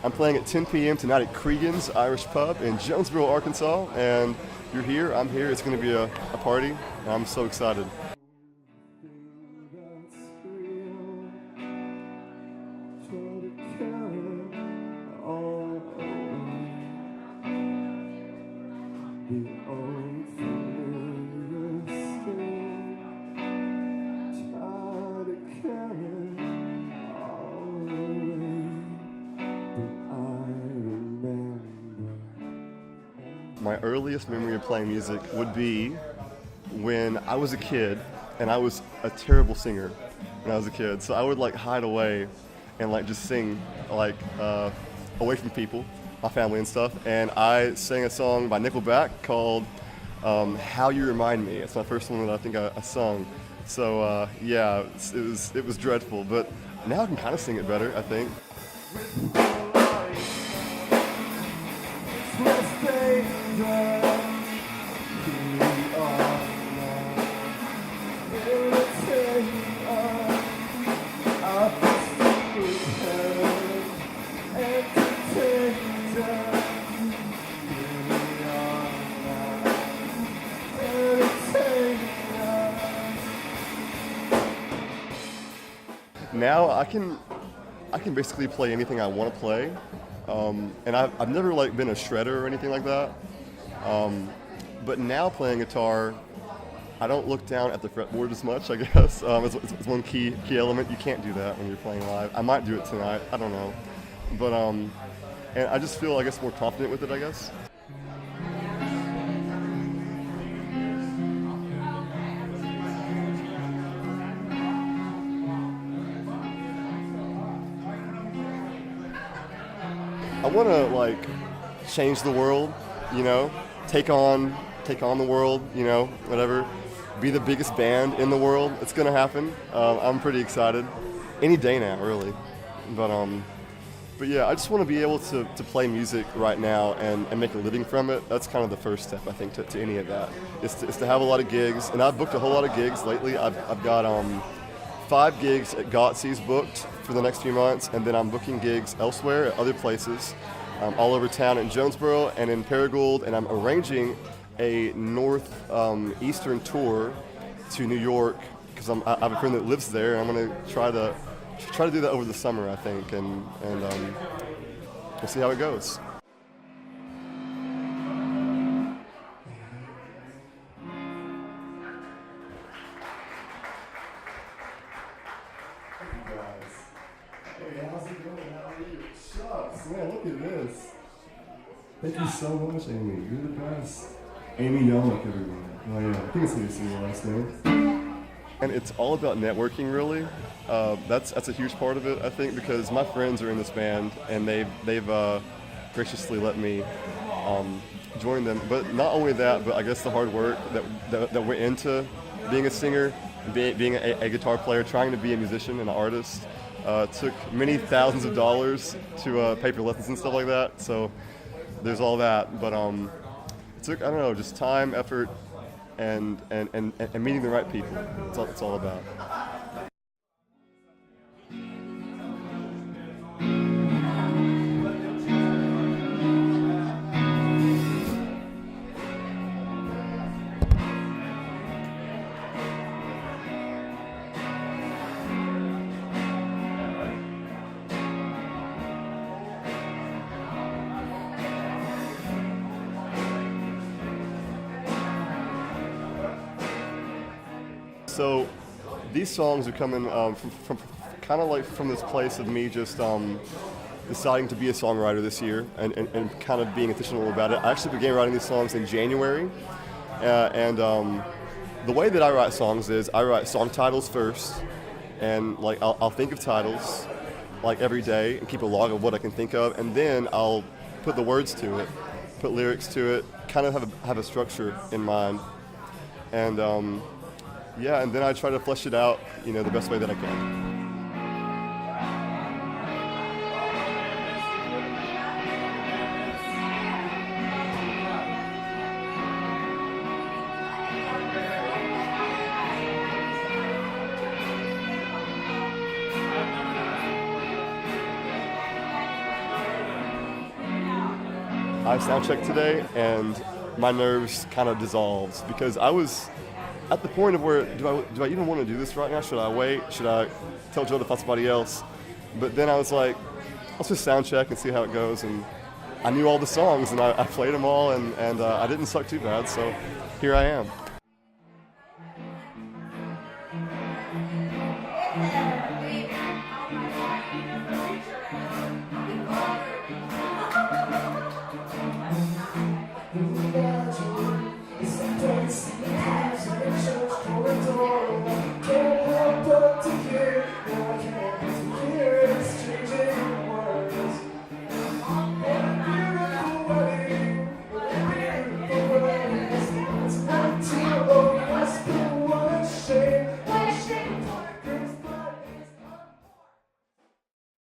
I'm playing at 10 p.m. tonight at Cregeen's Irish Pub in Jonesboro, Arkansas. And you're here, I'm here. It's going to be a party, and I'm so excited. My earliest memory of playing music would be when I was a kid, and I was a terrible singer when I was a kid. So I would like hide away and like just sing like away from people, my family and stuff. And I sang a song by Nickelback called "How You Remind Me." It's my first one that I think I sung. So yeah, it was dreadful, but now I can kind of sing it better, I think. Now I can basically play anything I want to play, and I've never like been a shredder or anything like that. But now playing guitar, I don't look down at the fretboard as much, I guess. It's one key element. You can't do that when you're playing live. I might do it tonight. I don't know, but and I just feel, I guess, more confident with it, I guess. I want to like change the world, you know, take on the world, you know, whatever. Be the biggest band in the world. It's gonna happen. I'm pretty excited. Any day now, really. But yeah, I just want to be able to play music right now and make a living from it. That's kind of the first step, I think, to any of that. Is to have a lot of gigs, and I've booked a whole lot of gigs lately. I've got 5 gigs at Gotsy's booked for the next few months, and then I'm booking gigs elsewhere at other places, all over town in Jonesboro and in Paragould, and I'm arranging a northeastern tour to New York because I have a friend that lives there, and I'm going to try to do that over the summer, I think, and we'll see how it goes. Hey, how's it going? How are you? Shucks, man, look at this. Thank you so much, Amy. You're the best. Amy Young, everyone. Oh yeah, I think it's going to see your last name. And it's all about networking, really. That's a huge part of it, I think, because my friends are in this band, and they've graciously let me join them. But not only that, but I guess the hard work that went into being a singer, being a guitar player, trying to be a musician and an artist. Took many thousands of dollars to pay for lessons and stuff like that. So there's all that, but it took, I don't know, just time, effort, and meeting the right people. That's all it's all about. So these songs are coming from kind of like from this place of me just deciding to be a songwriter this year and kind of being intentional about it. I actually began writing these songs in January, and the way that I write songs is I write song titles first, and like I'll think of titles like every day and keep a log of what I can think of, and then I'll put the words to it, put lyrics to it, kind of have a structure in mind, and yeah, and then I try to flesh it out, you know, the best way that I can. I sound checked today, and my nerves kind of dissolved because I was at the point of where do I even want to do this right now? Should I wait? Should I tell Joe to find somebody else? But then I was like, let's just sound check and see how it goes. And I knew all the songs, and I played them all, and I didn't suck too bad. So here I am.